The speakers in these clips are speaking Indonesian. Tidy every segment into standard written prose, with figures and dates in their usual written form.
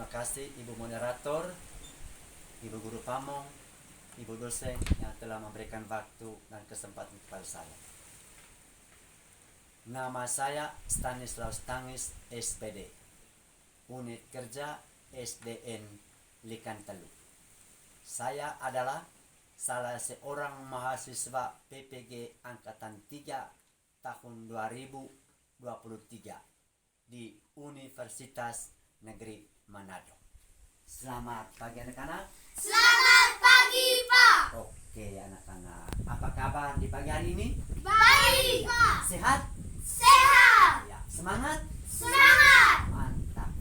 Terima kasih Ibu Moderator, Ibu Guru Pamong, Ibu dosen yang telah memberikan waktu dan kesempatan kepada saya. Nama saya Stanislaus Tangis, SPD, Unit Kerja SDN Likantelu. Saya adalah salah seorang mahasiswa PPG Angkatan 3 tahun 2023 di Universitas Negeri Manado. Selamat pagi anak-anak. Selamat pagi, Pak. Oke anak-anak, apa kabar di pagi hari ini? Baik, Pak. Sehat? Sehat. Ya, semangat? Semangat. Mantap.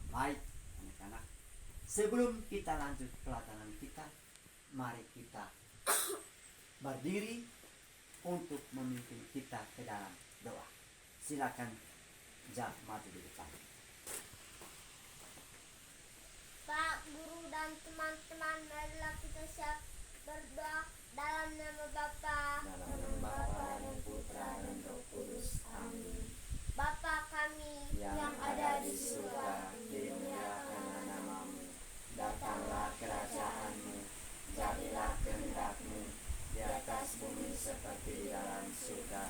Baik anak-anak, sebelum kita lanjut pelajaran kita, mari kita berdiri untuk memimpin kita ke dalam doa. Silakan maju di depan. Pak Guru dan teman-teman, marilah kita siap berdoa dalam nama Bapa, Dalam nama Bapa dan Putra dan Roh Kudus. Amin. Bapa kami Yang ada di surga, dimuliakanlah namamu. Datanglah kerajaanmu, jadilah kehendak-mu di atas bumi seperti di dalam surga.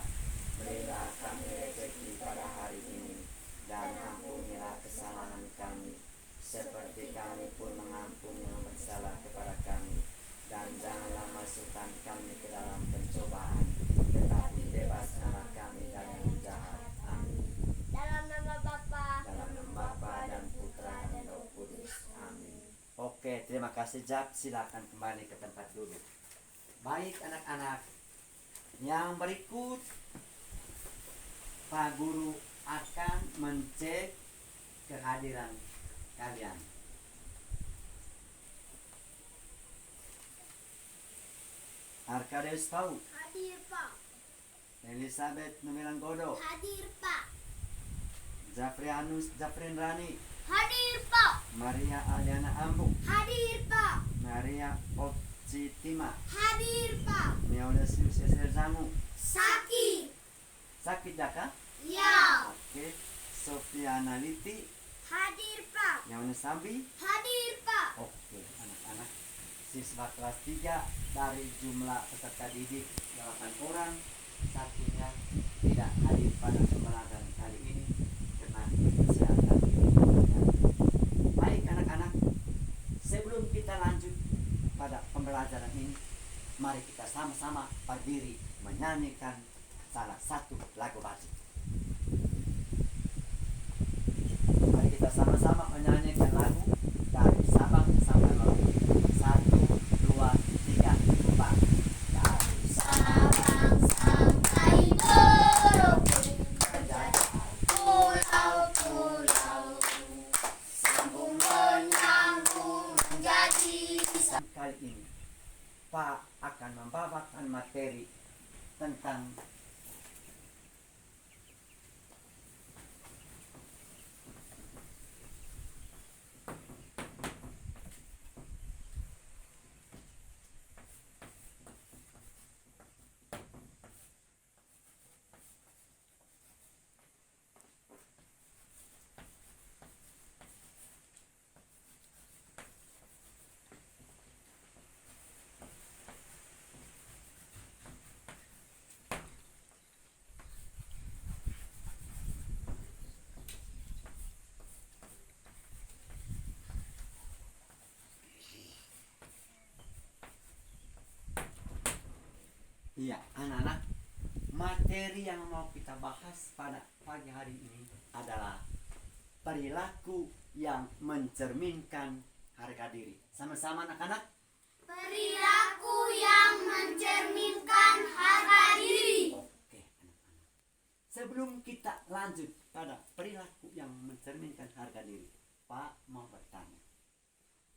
Berilah kami rezeki pada hari ini, dan ampunilah kesalahan kami, seperti kami pun mengampuni yang bersalah kepada kami. Dan janganlah masukkan kami ke dalam pencobaan, tetapi bebaskanlah kami dari yang jahat. Amin. dalam nama Bapa, Dalam nama Bapa dan Putra dan Roh Kudus. Amin. Oke, terima kasih Jak. Silakan kembali ke tempat duduk. Baik anak-anak, yang berikut Pak Guru akan mencek kehadiran kalian. Arkadius Pau, hadir Pak. Elizabeth Numilan Godo, Hadir Pak. Jafrin Rani, Hadir Pak. Maria Aliana Ambu, Hadir Pak. Maria Opsitima, Hadir Pak. Neonesius Zangu. Sakit. Sakit Jaka? Ya. Oke. Sofia Analiti, Hadir Pak. Neonesambi. Hadir Pak. Oke, anak-anak siswa kelas 3 dari jumlah peserta didik 8 orang, satunya tidak hadir pada pembelajaran kali ini karena kesehatan. Baik anak-anak, sebelum kita lanjut pada pembelajaran ini, mari kita sama-sama berdiri menyanyikan salah satu lagu wajib. Mari kita sama-sama menyanyikan lagu dari Sabang sampai Merauke. 1, 2, 3, 4. Dari Sabang sampai Merauke, pulau-pulau sambung menyambung menjadi kali ini Pak akan membawakan materi tentang iya, anak-anak, materi yang mau kita bahas pada pagi hari ini adalah perilaku yang mencerminkan harga diri. Sama-sama anak-anak. perilaku yang mencerminkan harga diri. Oke, anak-anak. Sebelum kita lanjut pada perilaku yang mencerminkan harga diri, Pak mau bertanya.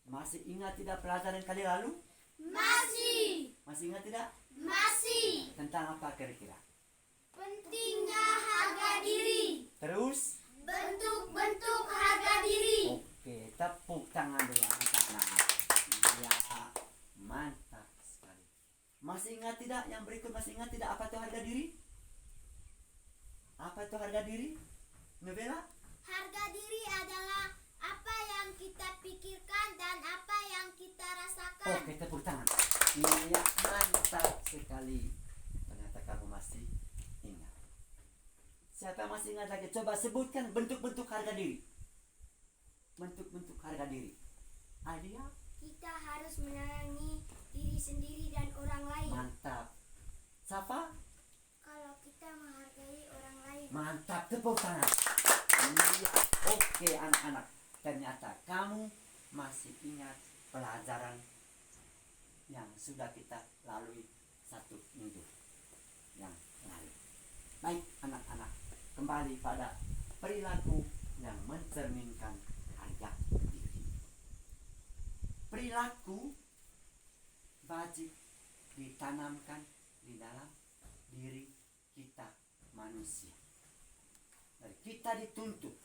Masih ingat tidak pelajaran kali lalu? Masih. Masih ingat tidak? Masih. Tentang apa kira-kira? Pentingnya harga diri. Terus? Bentuk-bentuk harga diri. Oke, tepuk tangan dulu anak-anak. Ya, mantap sekali. Masih ingat tidak yang berikut? Masih ingat tidak apa itu harga diri? Apa itu harga diri? Novela? Harga diri adalah apa Masih ingat lagi? Coba sebutkan bentuk-bentuk harga diri. Bentuk-bentuk harga diri. Adia? Kita harus menyayangi diri sendiri dan orang lain. Mantap. Siapa? Kalau kita menghargai orang lain. Mantap, tepuk tangan. Iya. Oke anak-anak, ternyata kamu masih ingat pelajaran yang sudah kita lalui 1 minggu yang lalu. Baik anak-anak, kembali pada perilaku yang mencerminkan harga diri. Perilaku wajib ditanamkan di dalam diri kita manusia. Dan kita dituntut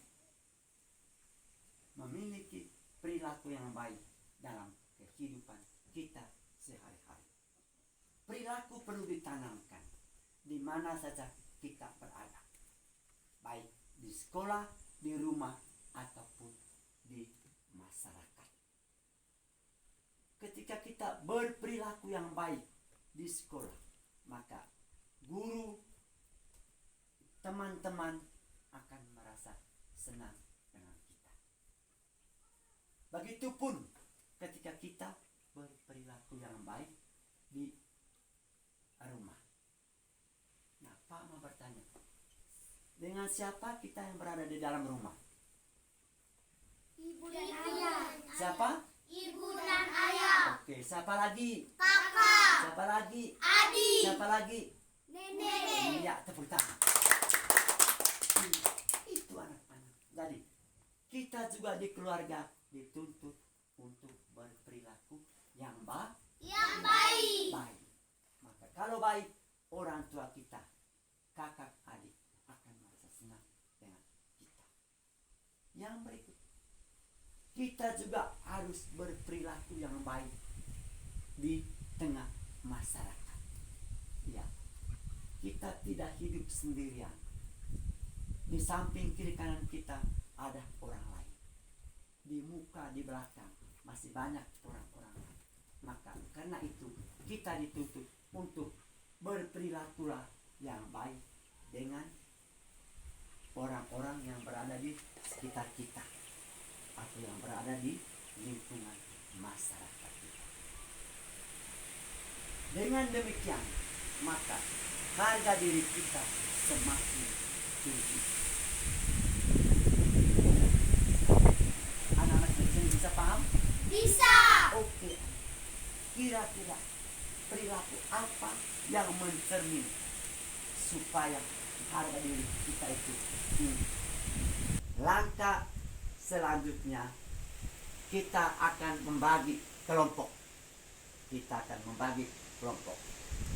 memiliki perilaku yang baik dalam kehidupan kita sehari-hari. Perilaku perlu ditanamkan di mana saja kita berada, baik di sekolah, di rumah, ataupun di masyarakat. Ketika kita berperilaku yang baik di sekolah, maka guru, teman-teman akan merasa senang dengan kita. Begitupun ketika kita berperilaku yang baik di rumah. Nah, Pak mau bertanya, dengan siapa kita yang berada di dalam rumah? Ibu dan ayah. Siapa? Ibu dan ayah. Oke, siapa lagi? Kakak. Siapa lagi? Adik. Siapa lagi? Nenek. Ya, tepuk tangan. Itu anak-anak. Jadi, kita juga di keluarga dituntut untuk berperilaku yang Yang baik. baik. Maka kalau baik, orang tua kita, kakak, adik akan merasa senang dengan kita. Yang berikut, kita juga harus berperilaku yang baik di tengah masyarakat. Ya, kita tidak hidup sendirian. Di samping kiri kanan kita ada orang lain. Di muka, di belakang masih banyak orang-orang lain. Maka karena itu kita dituntut untuk berperilakulah yang baik dengan orang-orang yang berada di sekitar kita atau yang berada di lingkungan masyarakat kita. Dengan demikian, maka harga diri kita semakin tinggi. Anak-anak di sini bisa paham? Bisa. Oke. Kira-kira perilaku apa yang mencermin supaya harga diri kita itu tinggi? Langkah selanjutnya kita akan membagi kelompok. Kita akan membagi kelompok.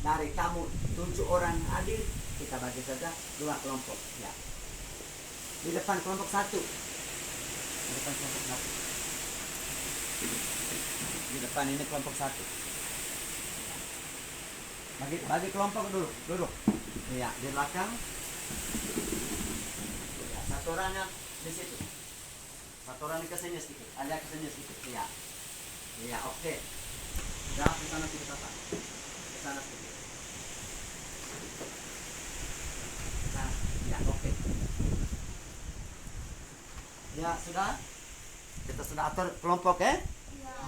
Dari kamu 7 orang hadir, kita bagi saja 2 kelompok. Ya. Di depan kelompok 1. Di depan kelompok 1. Di depan ini kelompok 1. Bagi kelompok dulu, duduk. Iya, di belakang. Ya, 1 orangnya di situ. 1 orang ke sini sedikit, ada ke sini sedikit. Iya. Iya, oke. Sudah ke sana sedikit apa? Ke sana sedikit. Nah, ya, oke. Ya, sudah. Kita sudah atur kelompok, ya?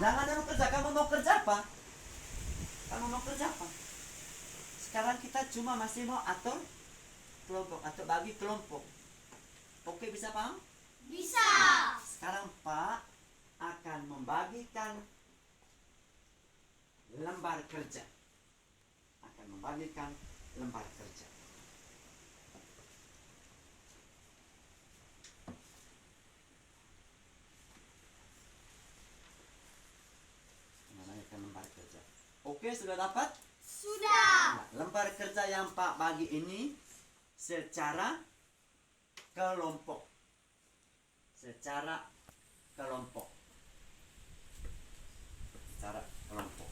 Jangan dulu kerja. Kamu mau kerja apa? Kamu mau kerja apa? Sekarang kita cuma masih mau atur kelompok atau bagi kelompok. Oke, bisa paham? Bisa. Sekarang Pak akan membagikan lembar kerja. Akan membagikan lembar kerja. Membagikan lembar kerja. Oke, sudah dapat? Sudah. Nah, lembar kerja yang Pak bagi ini secara kelompok. Secara kelompok. Secara kelompok.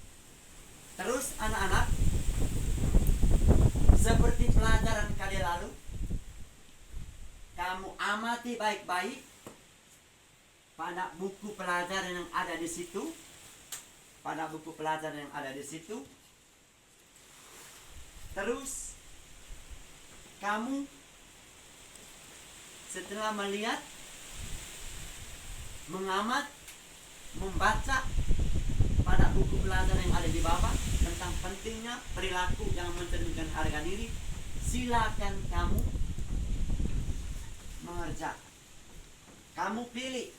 Terus anak-anak, seperti pelajaran kali lalu, kamu amati baik-baik pada buku pelajaran yang ada di situ. Pada buku pelajaran yang ada di situ. Terus kamu setelah melihat, mengamat, membaca pada buku pelajaran yang ada di bawah tentang pentingnya perilaku yang mencerminkan harga diri, silakan kamu mengerjakan. Kamu pilih,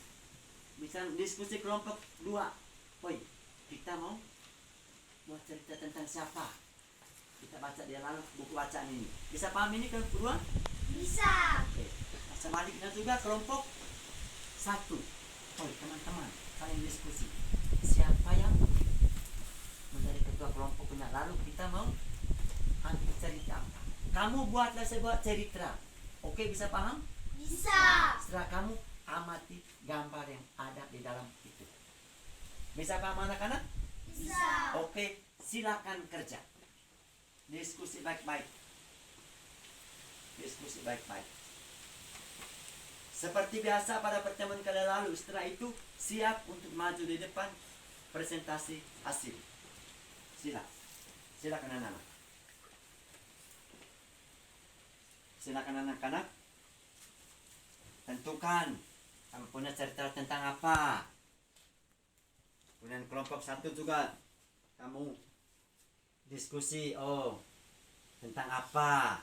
misalnya diskusi kelompok 2. Woi, kita mau buat cerita tentang siapa? Kita baca dia lalu buku bacaan ini. Bisa paham ini kelompok 2? Bisa. Oke. Sebaliknya juga kelompok 1. Woi, teman-teman, kalian diskusi. Siapa yang menjadi ketua kelompoknya? Lalu kita mau angkat cerita apa? Kamu buatlah sebuah cerita. Oke, bisa paham? Bisa. Setelah kamu amati gambar yang ada di dalam itu. Bisa paham anak-anak? Bisa. Oke, silakan kerja. Diskusi baik-baik. Diskusi baik-baik. Seperti biasa pada pertemuan kali lalu, setelah itu siap untuk maju di depan presentasi hasil. Silakan anak-anak. Silakan anak-anak. Tentukan kamu punya cerita tentang apa. Kemudian kelompok 1 juga kamu diskusi, tentang apa?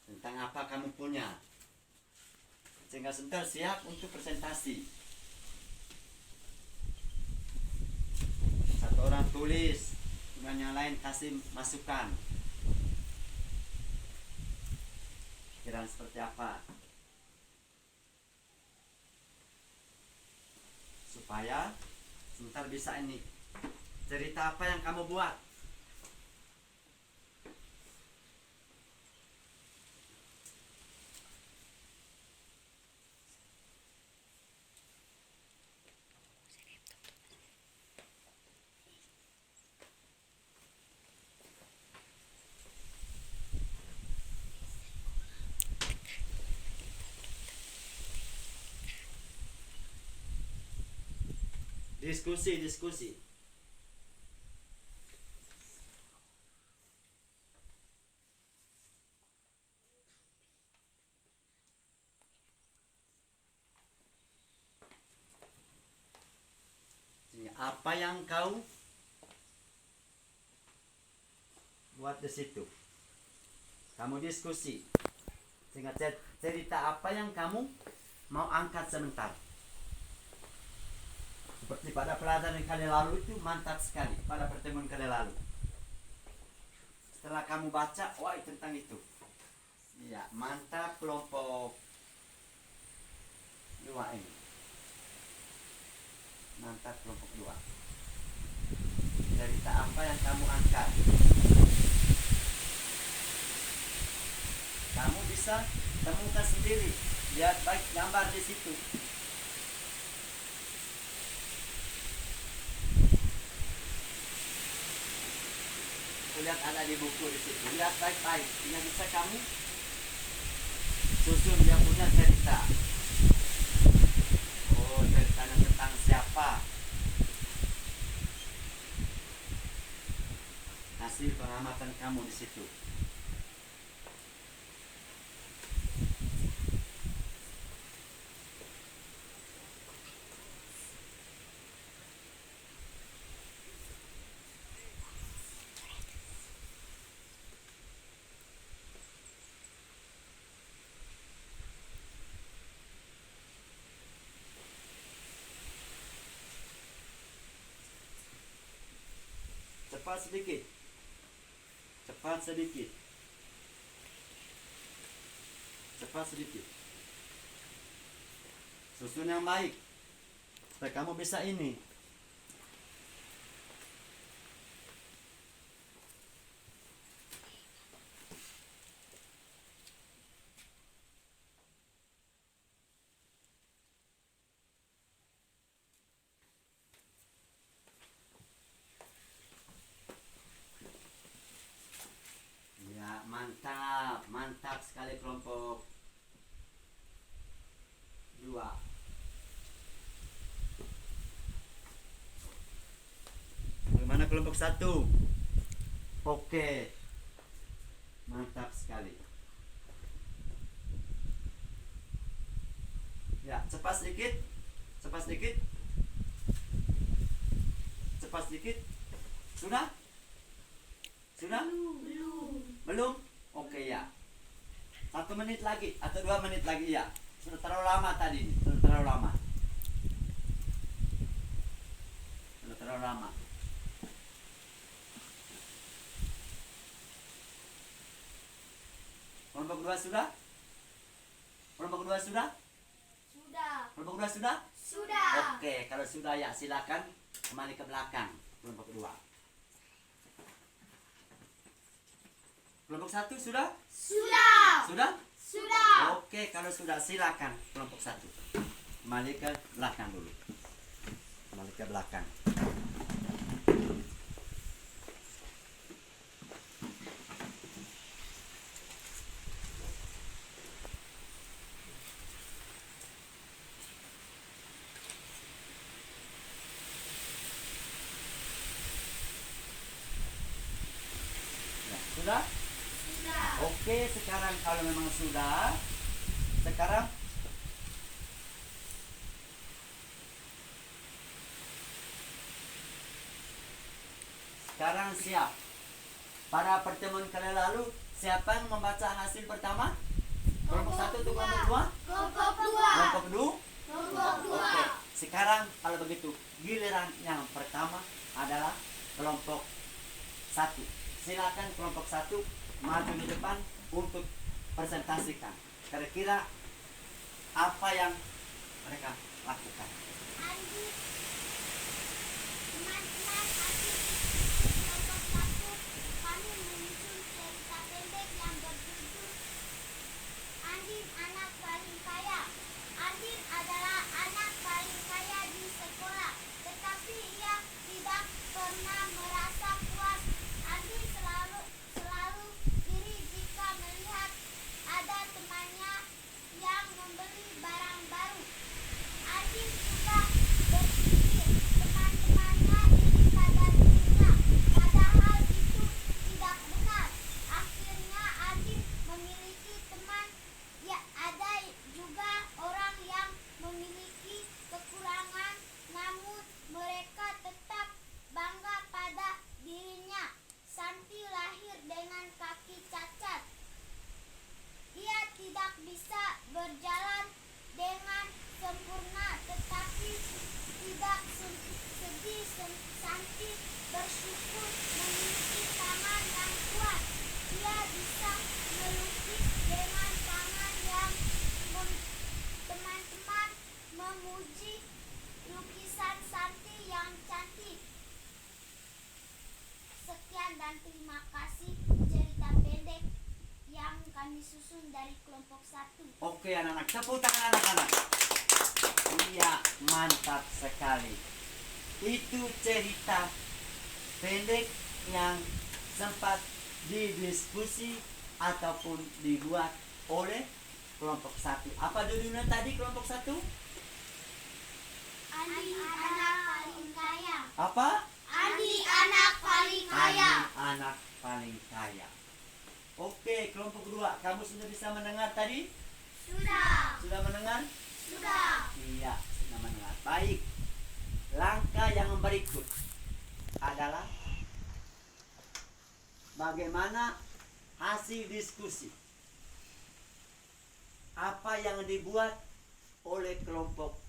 Tentang apa kamu punya? Sehingga sebentar siap untuk presentasi. Satu orang tulis, dengan yang lain kasih masukan. Kira seperti apa? Supaya sebentar bisa ini. Cerita apa yang kamu buat? Diskusi. Apa yang kau buat di situ? Kamu diskusi. Sehingga cerita apa yang kamu mau angkat sebentar. Seperti pada pelajaran kali lalu itu mantap sekali pada pertemuan kali lalu. Setelah kamu baca, wah tentang itu. Ya, mantap kelompok 2 ini. Mantap kelompok 2. Cerita apa yang kamu angkat? Kamu bisa temukan sendiri. Lihat baik gambar di situ. Lihat ada di buku di situ. Lihat baik-baik. Ini bisa kamu susun dia punya cerita. Ceritanya tentang siapa? Hasil pengamatan kamu di situ. Cepat sedikit. Susun yang baik supaya kamu bisa ini. Mantap sekali kelompok 2. Bagaimana kelompok 1? Oke. Mantap sekali. Ya, cepat sedikit. Cepat sedikit. Cepat sedikit. Sudah? Sudah? Belum? Oke ya. 1 menit lagi atau 2 menit lagi ya. Sudah terlalu lama tadi. Sudah terlalu lama. Sudah terlalu lama. Kelompok 2 sudah? Kelompok 2 sudah? Sudah. Kelompok 2 sudah? Sudah. Oke, kalau sudah ya silakan kembali ke belakang. Kelompok 2. Kelompok 1 sudah? Sudah. Sudah? Sudah. Oke, kalau sudah silakan kelompok 1. Kembali ke belakang dulu. Kembali ke belakang. Ya, sudah? Sudah. Oke, sekarang kalau memang sudah, sekarang siap. Pada pertemuan kali lalu, siapa yang membaca hasil pertama? Kelompok 1 atau kelompok 2? Kelompok 2. Kelompok 2? Kelompok 2. Oke, sekarang kalau begitu, giliran yang pertama adalah kelompok 1. Silakan kelompok 1 maju di depan untuk presentasikan. Kira-kira apa yang mereka lakukan? Andi, teman-teman Andi, kelompok 1, kami menyusun cerita pendek yang berjudul Andin anak paling kaya. Andin adalah anak paling kaya di sekolah, tetapi ia tidak pernah merasa puas. Andin selalu iri jika melihat ada temannya yang membeli barang baru. Andin juga berpikir teman-temannya iri pada dirinya, padahal itu tidak benar. Akhirnya Andin memiliki teman. Ya, ada juga orang yang memiliki kekurangan, namun mereka tetap bangga pada dirinya. Santi lahir dengan kaki cacat. Ia tidak bisa berjalan dengan sempurna, tetapi tidak sedih. Santi bersyukur memiliki tangan yang kuat. Ia bisa melukis dengan tangan yang teman-teman memuji lukisan Santi yang cantik. Sekian dan terima kasih cerita pendek yang kami susun dari kelompok 1. Oke anak-anak, tepuk tangan anak-anak. Iya, mantap sekali. Itu cerita pendek yang sempat didiskusi ataupun dibuat oleh kelompok 1. Apa judulnya tadi kelompok 1? Andi anak paling kaya. Apa? Andi anak paling kaya. Andi anak paling kaya. Oke, kelompok 2, kamu sudah bisa mendengar tadi? Sudah. Sudah mendengar? Sudah. Iya, sudah mendengar. Baik. Langkah yang berikut adalah bagaimana hasil diskusi. Apa yang dibuat oleh kelompok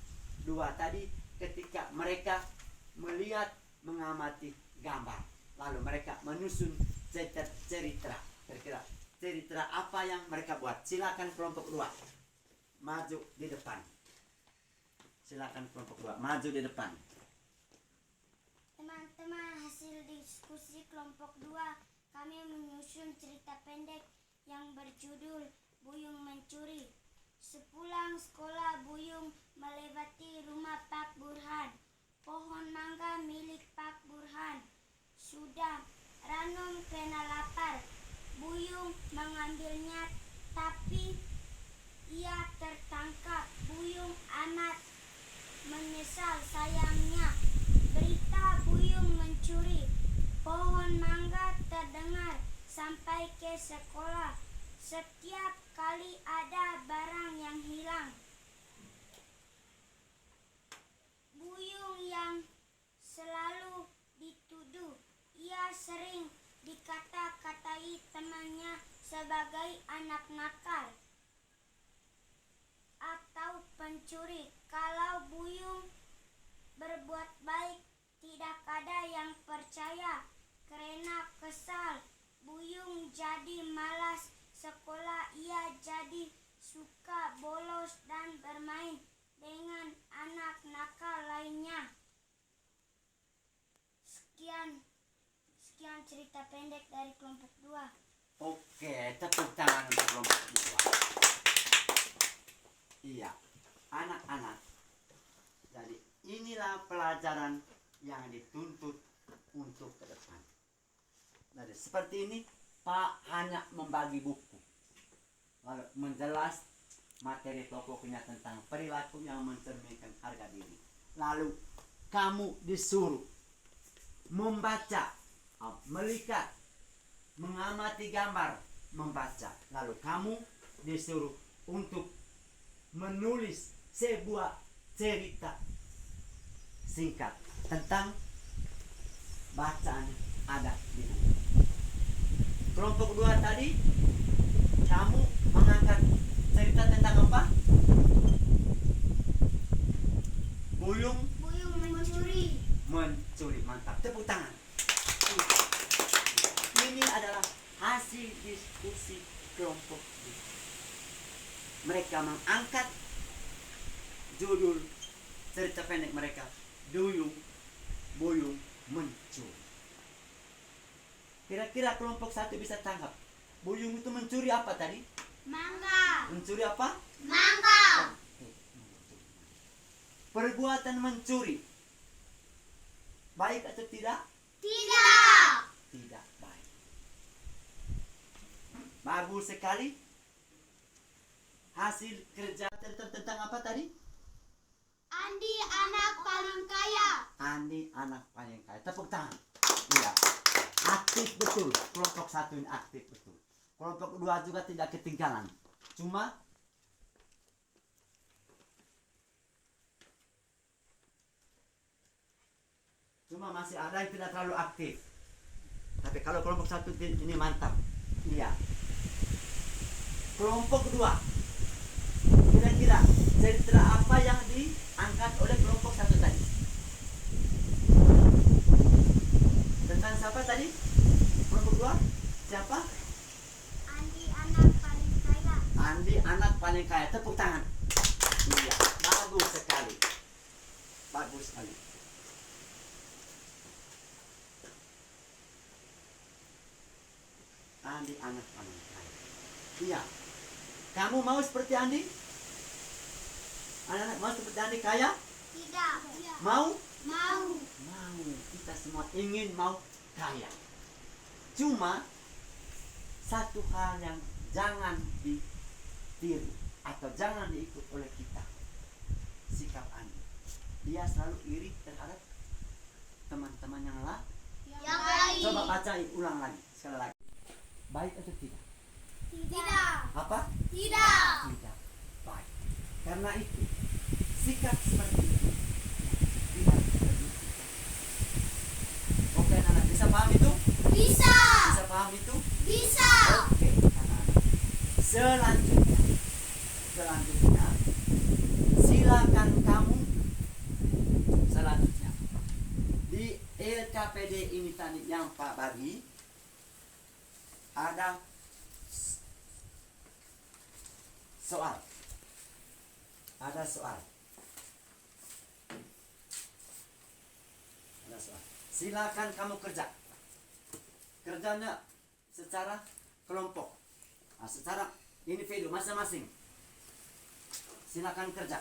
2 tadi ketika mereka melihat, mengamati gambar. Lalu mereka menyusun cerita. Kira-kira cerita apa yang mereka buat. Silakan kelompok 2 maju di depan. Silakan kelompok 2 maju di depan. Teman-teman, hasil diskusi kelompok 2, kami menyusun cerita pendek yang berjudul Buyung Mencuri. Sepulang sekolah, Buyung melewati rumah Pak Burhan. Pohon mangga milik Pak Burhan sudah ranum kena lapar. Buyung mengambilnya, tapi ia tertangkap. Buyung amat menyesal, sayangnya berita Buyung mencuri pohon mangga terdengar sampai ke sekolah. Setiap kali ada barang yang hilang, sering dikata-katai temannya sebagai anak nakal atau pencuri. Kalau Buyung berbuat baik, tidak ada yang percaya. Karena kesal, Buyung jadi malas sekolah. Ia jadi suka bolos dan bermain dengan anak nakal lainnya. Sekian cerita pendek dari kelompok 2. Oke, tepuk tangan untuk kelompok 2. Iya, anak-anak. Jadi inilah pelajaran yang dituntut untuk ke depan. Jadi seperti ini Pak hanya membagi buku, lalu menjelas materi pokoknya tentang perilaku yang mencerminkan harga diri. Lalu kamu disuruh membaca, melihat, mengamati gambar, membaca. Lalu kamu disuruh untuk menulis sebuah cerita singkat tentang bacaan ada di buku. Kelompok 2 tadi kamu mengangkat cerita tentang apa? Buyung mencuri. Mantap, tepuk tangan. Ini adalah hasil diskusi kelompok 2. Mereka mengangkat judul cerita pendek mereka, Buyung mencuri. Kira-kira kelompok 1 bisa tangkap, Buyung itu mencuri apa tadi? Mangga. Mencuri apa? Mangga. Perbuatan mencuri baik atau tidak? Tidak. Tidak baik. Bagus sekali. Hasil kerja tentang apa tadi? Andi anak paling kaya. Andi anak paling kaya. Tepuk tangan. Iya. Aktif betul. Kelompok 1 ini aktif betul. Kelompok 2 juga tidak ketinggalan. Cuma masih ada yang tidak terlalu aktif. Tapi kalau kelompok 1 ini mantap. Iya. Kelompok 2. Kira-kira cerita apa yang diangkat oleh kelompok 1 tadi? Tentang siapa tadi? Kelompok 2? Siapa? Andi anak paling kaya. Andi anak paling kaya. Tepuk tangan. Iya, bagus sekali. Bagus sekali. Andi anak paling kaya. Iya. Kamu mau seperti Andi? Anak-anak mau seperti Andi kaya? Tidak. Mau? Mau. Mau. Kita semua ingin mau kaya. Cuma satu hal yang jangan ditiru atau jangan diikut oleh kita. Sikap Andi. Dia selalu iri terhadap teman-teman yang lain. Yang lain. Coba baca ulang lagi, sekali lagi. Baik atau tidak? Tidak. Apa? Tidak. Tidak baik. Karena itu sikap seperti itu tidak bersikap. Oke anak-anak, bisa paham itu? Bisa. Bisa paham itu? Bisa. Oke anak-anak. Selanjutnya silakan kamu selanjutnya di LKPD ini tadi yang Pak bagi ada soal. Ada soal. Silakan kamu kerja. Kerjanya secara kelompok. Nah, secara individu masing-masing. Silakan kerja.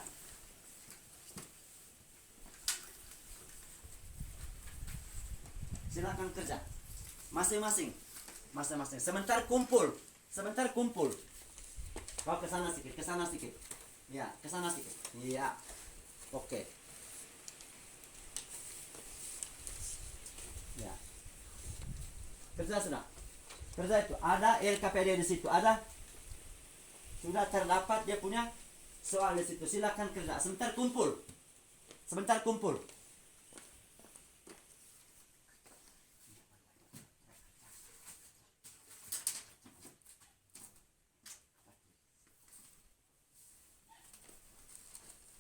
Silakan kerja. Masing-masing. Masing-masing. Sebentar kumpul. Kau ke sana sedikit. Ya, ke sana sedikit. Iya. Oke. Ya. Kerja sudah. Kerja itu ada LKPD di situ, ada sudah terdapat dia punya soal di situ. Silakan kerja. Sebentar kumpul.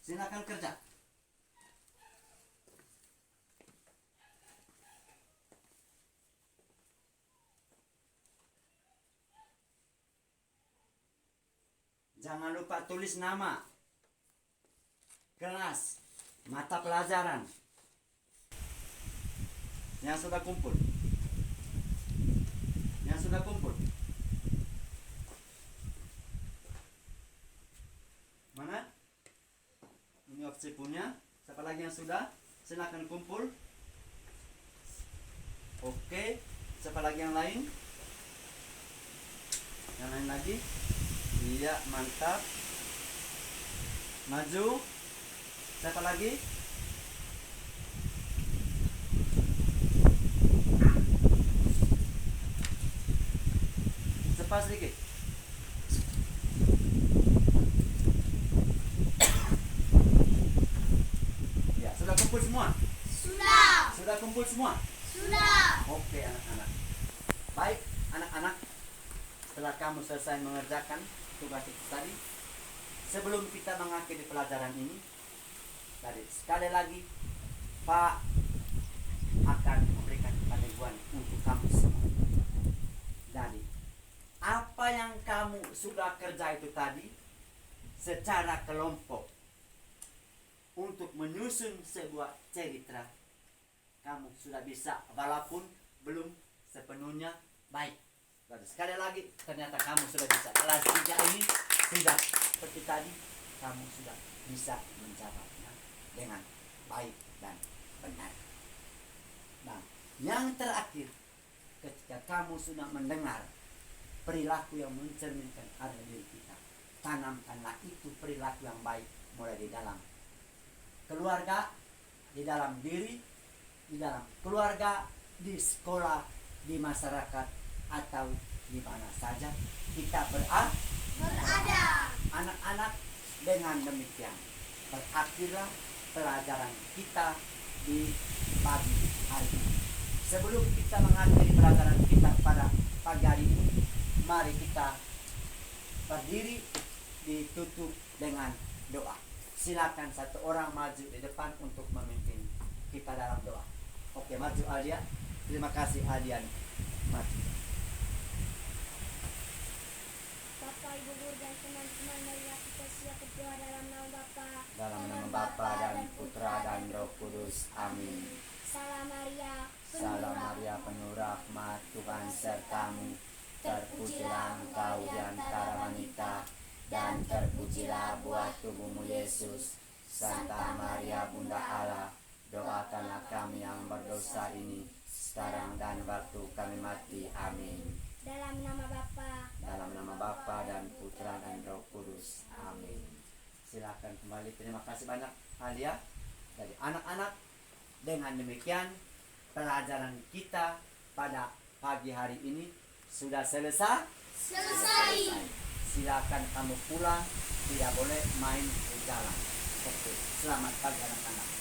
Silakan kerja. Jangan lupa tulis nama, kelas, mata pelajaran yang sudah kumpul. Yang sudah kumpul. Mana? Ini opsi punya. Siapa lagi yang sudah? Silakan kumpul. Oke. Siapa lagi yang lain? Yang lain lagi? Iya, mantap. Maju. Siapa lagi? Cepat sedikit. Ya, sudah kumpul semua? Sudah. Sudah kumpul semua? Sudah. Oke, anak-anak. Baik, anak-anak. Setelah kamu selesai mengerjakan tugas itu tadi, sebelum kita mengakhiri pelajaran ini, tadi sekali lagi Pak akan memberikan panduan untuk kamu semua. Jadi, apa yang kamu sudah kerja itu tadi secara kelompok untuk menyusun sebuah cerita, kamu sudah bisa walaupun belum sepenuhnya baik. Jadi sekali lagi, ternyata kamu sudah bisa. Kelas 3 ini sudah seperti tadi, kamu sudah bisa menjawabnya dengan baik dan benar. Nah, yang terakhir, ketika kamu sudah mendengar perilaku yang mencerminkan ada diri kita, tanamkanlah itu perilaku yang baik mulai di dalam keluarga, di dalam diri, di dalam keluarga, di sekolah, di masyarakat, atau di mana saja kita berada. Anak-anak, dengan demikian berakhirlah pelajaran kita di pagi hari ini. Sebelum kita mengakhiri pelajaran kita pada pagi hari ini, mari kita berdiri, ditutup dengan doa. Silakan satu orang maju di depan untuk memimpin kita dalam doa. Oke, maju Alia. Terima kasih Alian. Maju. Bapak, Ibu guru dan teman-teman, marilah kita siap berdoa dalam nama Bapa, Dalam nama Bapa dan Putra dan Roh Kudus. Amin. Salam Maria, Salam Maria, penuh rahmat, Tuhan sertamu. Terpujilah engkau di antara wanita, dan terpujilah buah tubuhmu Yesus. Santa Maria Bunda Allah, doakanlah kami yang berdosa ini, sekarang dan waktu kami mati. Amin. dalam nama Bapa, Dalam nama Bapa dan Putra dan Roh Kudus. Amin. Silakan kembali. Terima kasih banyak Alia. Jadi anak-anak, dengan demikian pelajaran kita pada pagi hari ini sudah selesai. Silakan kamu pulang, tidak boleh main di jalan. Oke, selamat pagi anak-anak.